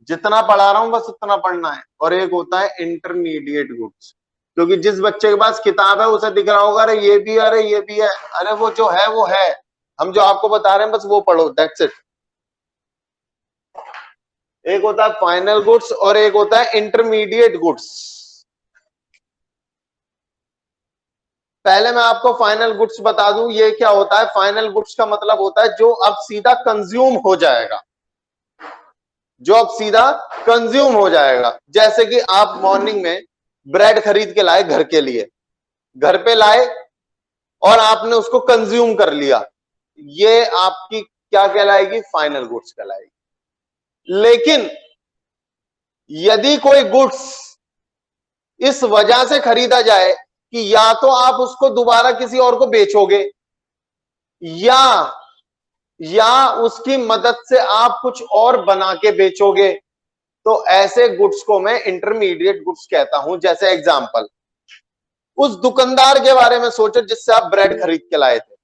जितना पढ़ा रहा हूं बस उतना पढ़ना है। और एक होता है इंटरमीडिएट गुड्स, क्योंकि जिस बच्चे के पास किताब है उसे दिख रहा होगा अरे ये भी है, अरे ये भी है, अरे वो जो है वो है, हम जो आपको बता रहे हैं बस वो पढ़ो, दैट्स इट। एक होता है फाइनल गुड्स और एक होता है इंटरमीडिएट गुड्स। पहले मैं आपको फाइनल गुड्स बता दूं ये क्या होता है। फाइनल गुड्स का मतलब होता है जो अब सीधा कंज्यूम हो जाएगा, जो अब सीधा कंज्यूम हो जाएगा। जैसे कि आप मॉर्निंग में ब्रेड खरीद के लाए घर के लिए, घर पे लाए और आपने उसको कंज्यूम कर लिया, ये आपकी क्या कहलाएगी, फाइनल गुड्स कहलाएगी। लेकिन यदि कोई गुड्स इस वजह से खरीदा जाए कि या तो आप उसको दोबारा किसी और को बेचोगे या उसकी मदद से आप कुछ और बना के बेचोगे, तो ऐसे गुड्स को मैं इंटरमीडिएट गुड्स कहता हूं। जैसे एग्जांपल, उस दुकानदार के बारे में सोचो जिससे आप ब्रेड खरीद के लाए थे,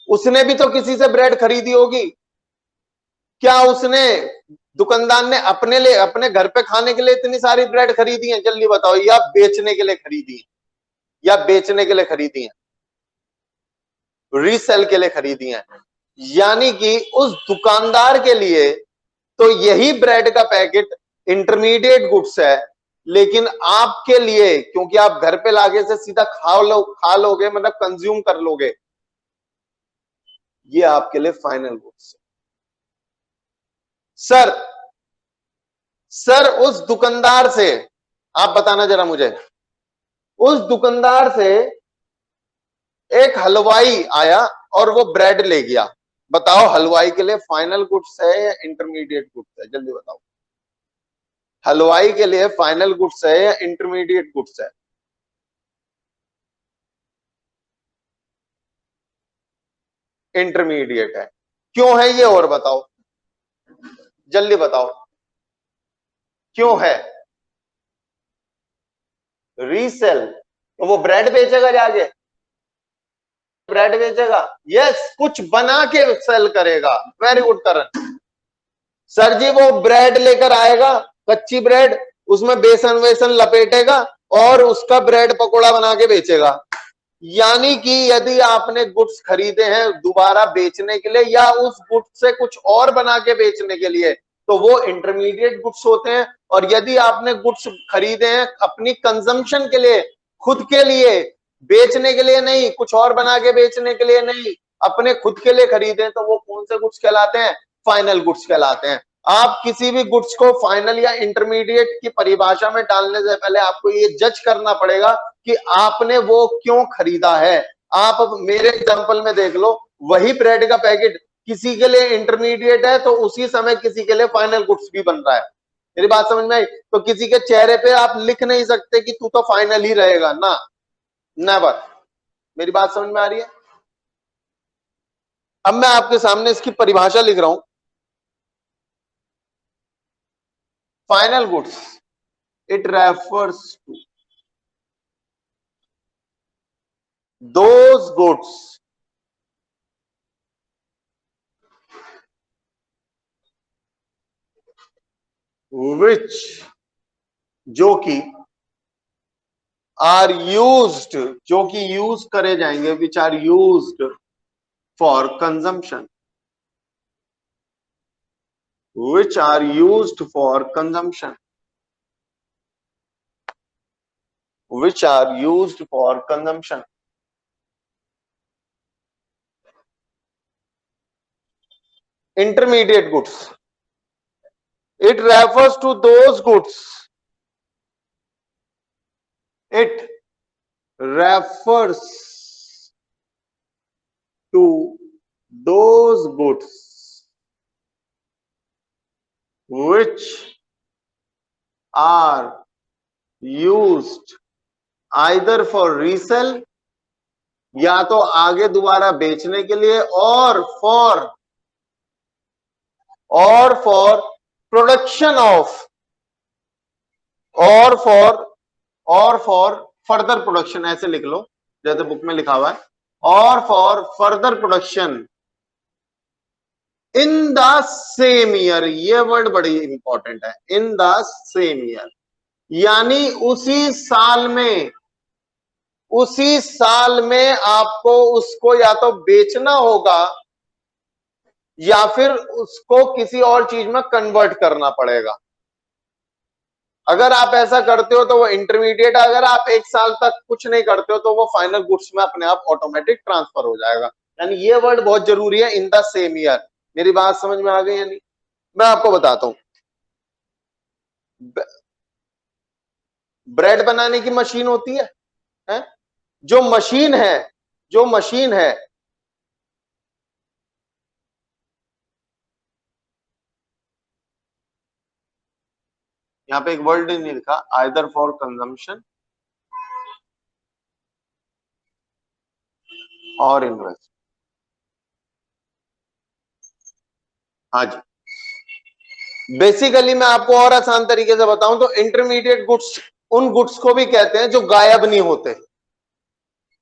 उसने भी तो किसी से ब्रेड खरीदी होगी। क्या उसने, दुकानदार ने अपने लिए, अपने घर पे खाने के लिए इतनी सारी ब्रेड खरीदी है, जल्दी बताओ, या बेचने के लिए खरीदी है, या बेचने के लिए खरीदी है, रीसेल के लिए खरीदी है। यानी कि उस दुकानदार के लिए तो यही ब्रेड का पैकेट इंटरमीडिएट गुड्स है, लेकिन आपके लिए, क्योंकि आप घर पे लाके से सीधा खा लोगे, मतलब कंज्यूम कर लोगे, ये आपके लिए फाइनल गुड्स है। सर उस दुकानदार से, आप बताना जरा मुझे, उस दुकानदार से एक हलवाई आया और वो ब्रेड ले गया, बताओ हलवाई के लिए फाइनल गुड्स है या इंटरमीडिएट गुड्स है, जल्दी बताओ। हलवाई के लिए फाइनल गुड्स है या इंटरमीडिएट गुड्स है? इंटरमीडिएट है। क्यों है ये और बताओ, जल्दी बताओ क्यों है? रीसेल, तो वो ब्रेड बेचेगा जाके, ब्रेड बेचेगा, यस, कुछ बना के सेल करेगा। वेरी गुड करण। सर जी वो ब्रेड लेकर आएगा, कच्ची ब्रेड, उसमें बेसन वेसन लपेटेगा और उसका ब्रेड पकोड़ा बना के बेचेगा। यानी कि यदि आपने गुड्स खरीदे हैं दोबारा बेचने के लिए या उस गुड्स से कुछ और बना के बेचने के लिए, तो वो इंटरमीडिएट गुड्स होते हैं। और यदि आपने गुड्स खरीदे हैं अपनी कंजम्पशन के लिए, खुद के लिए, बेचने के लिए नहीं, कुछ और बना के बेचने के लिए नहीं, अपने खुद के लिए खरीदे, तो वो कौन से गुड्स कहलाते हैं? फाइनल गुड्स कहलाते हैं। आप किसी भी गुड्स को फाइनल या इंटरमीडिएट की परिभाषा में डालने से पहले आपको ये जज करना पड़ेगा कि आपने वो क्यों खरीदा है। आप मेरे एग्जांपल में देख लो, वही ब्रेड का पैकेट किसी के लिए इंटरमीडिएट है तो उसी समय किसी के लिए फाइनल गुड्स भी बन रहा है। मेरी बात समझ में आई? तो किसी के चेहरे पे आप लिख नहीं सकते कि तू तो फाइनल ही रहेगा ना, नेवर। मेरी बात समझ में आ रही है? अब मैं आपके सामने इसकी परिभाषा लिख रहा हूं। Final goods, it refers to those goods which, जो कि आर यूज्ड, जो कि यूज करे जाएंगे, which are used for consumption, which are used for consumption, which are used for consumption. Intermediate goods, it refers to those goods, it refers to those goods which are used either for resell, या तो आगे दोबारा बेचने के लिए, और for production of, और for further production, ऐसे लिख लो जैसे बुक में लिखा हुआ है, और for further production in the same year, ये वर्ड बड़ी इंपॉर्टेंट है, इन द सेम ईयर, यानी उसी साल में आपको उसको या तो बेचना होगा या फिर उसको किसी और चीज में कन्वर्ट करना पड़ेगा। अगर आप ऐसा करते हो तो वो इंटरमीडिएट, अगर आप एक साल तक कुछ नहीं करते हो तो वो फाइनल गुड्स में अपने आप ऑटोमेटिक ट्रांसफर हो जाएगा। यानी ये वर्ड बहुत जरूरी है, इन द सेम ईयर। मेरी बात समझ में आ गई? यानी मैं आपको बताता हूं, ब्रेड बनाने की मशीन होती है? जो मशीन है, जो मशीन है, यहां पे एक वर्ड नहीं लिखा, आइदर फॉर कंजम्पशन और इन्वेस्ट। हाँ जी, बेसिकली मैं आपको और आसान तरीके से बताऊं तो इंटरमीडिएट गुड्स उन गुड्स को भी कहते हैं जो गायब नहीं होते।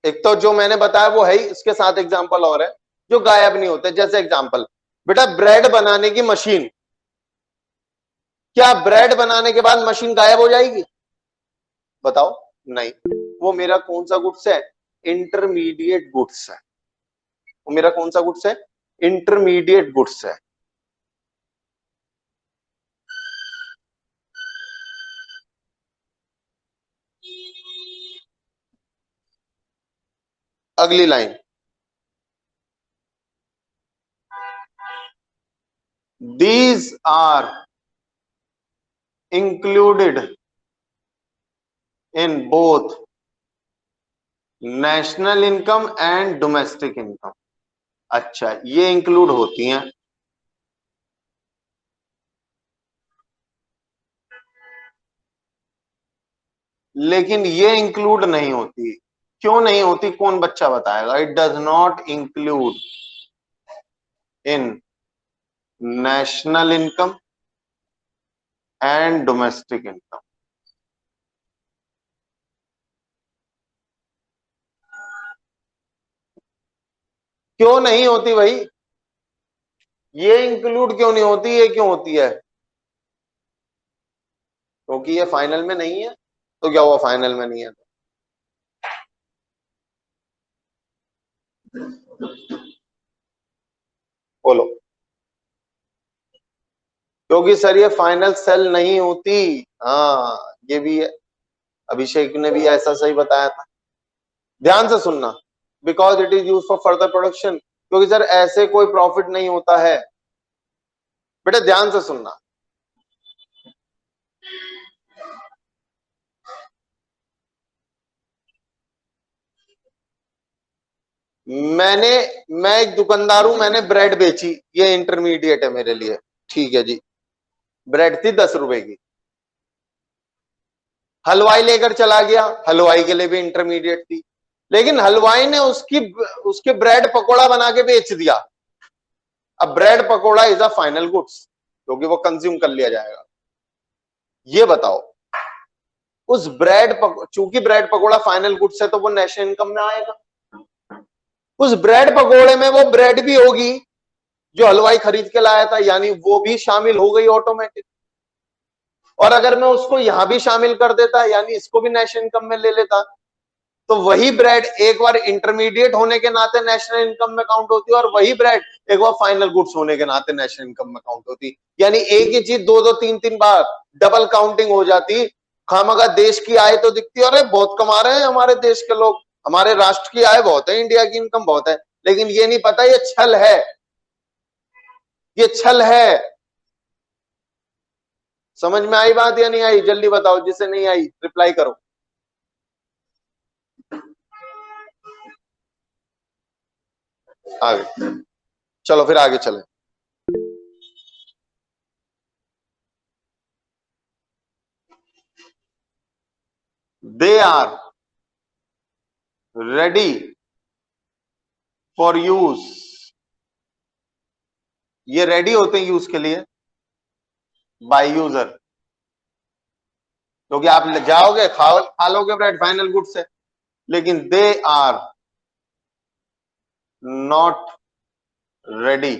एक तो जो मैंने बताया वो है ही, इसके साथ एग्जांपल और है जो गायब नहीं होते। जैसे एग्जांपल, बेटा ब्रेड बनाने की मशीन, क्या ब्रेड बनाने के बाद मशीन गायब हो जाएगी? बताओ, नहीं। वो मेरा कौन सा गुड्स है? इंटरमीडिएट गुड्स है। वो मेरा कौन सा गुड्स है? इंटरमीडिएट गुड्स है। अगली line, these are included in both national income and domestic income. अच्छा, ये इंक्लूड होती हैं, लेकिन ये इंक्लूड नहीं होती। क्यों नहीं होती? कौन बच्चा बताएगा? It does not include in national income and domestic income. क्यों नहीं होती भाई? ये इंक्लूड क्यों नहीं होती? ये क्यों होती है? क्योंकि ये फाइनल में नहीं है। तो क्या हुआ, फाइनल में नहीं है तो? बोलो। क्योंकि सर ये फाइनल सेल नहीं होती। हाँ, ये भी है, अभिषेक ने भी ऐसा सही बताया था। ध्यान से सुनना, because it is use for further production, क्योंकि सर ऐसे कोई प्रॉफिट नहीं होता है। बेटा ध्यान से सुनना, मैंने मैं एक दुकानदार हूं, मैंने ब्रेड बेची, ये इंटरमीडिएट है मेरे लिए। ठीक है जी, ब्रेड थी 10 रुपए की, हलवाई लेकर चला गया, हलवाई के लिए भी इंटरमीडिएट थी, लेकिन हलवाई ने उसके ब्रेड पकोड़ा बना के बेच दिया। अब bread pakora is a final goods, क्योंकि वो कंज्यूम कर लिया जाएगा। ये बताओ, उस चूंकि ब्रेड पकोड़ा फाइनल गुड्स है तो वो नेशनल इनकम में आएगा। उस ब्रेड पकोड़े में वो ब्रेड भी होगी जो हलवाई खरीद के लाया था, यानी वो भी शामिल हो गई ऑटोमेटिक। और अगर मैं उसको यहां भी शामिल कर देता, यानी इसको भी नेशनल इनकम में ले लेता, तो वही ब्रेड एक बार इंटरमीडिएट होने के नाते नेशनल इनकम में काउंट होती और वही ब्रेड एक बार फाइनल गुड्स होने के नाते नेशनल इनकम में काउंट होती। यानी एक ही चीज दो दो तीन तीन बार डबल काउंटिंग हो जाती। खामगा देश की आय तो दिखती, अरे बहुत कमा रहे हैं हमारे देश के लोग, हमारे राष्ट्र की आय बहुत है, इंडिया की इनकम बहुत है, लेकिन ये नहीं पता ये छल है, ये छल है। समझ में आई बात या नहीं आई? जल्दी बताओ, जिसे नहीं आई रिप्लाई करो। आगे चलो, फिर आगे चले। They are ready for use, ये रेडी होते हैं यूज के लिए बाय यूजर, क्योंकि आप जाओगे खा लोगे ब्रेड, फाइनल गुड्स है, लेकिन दे आर नॉट रेडी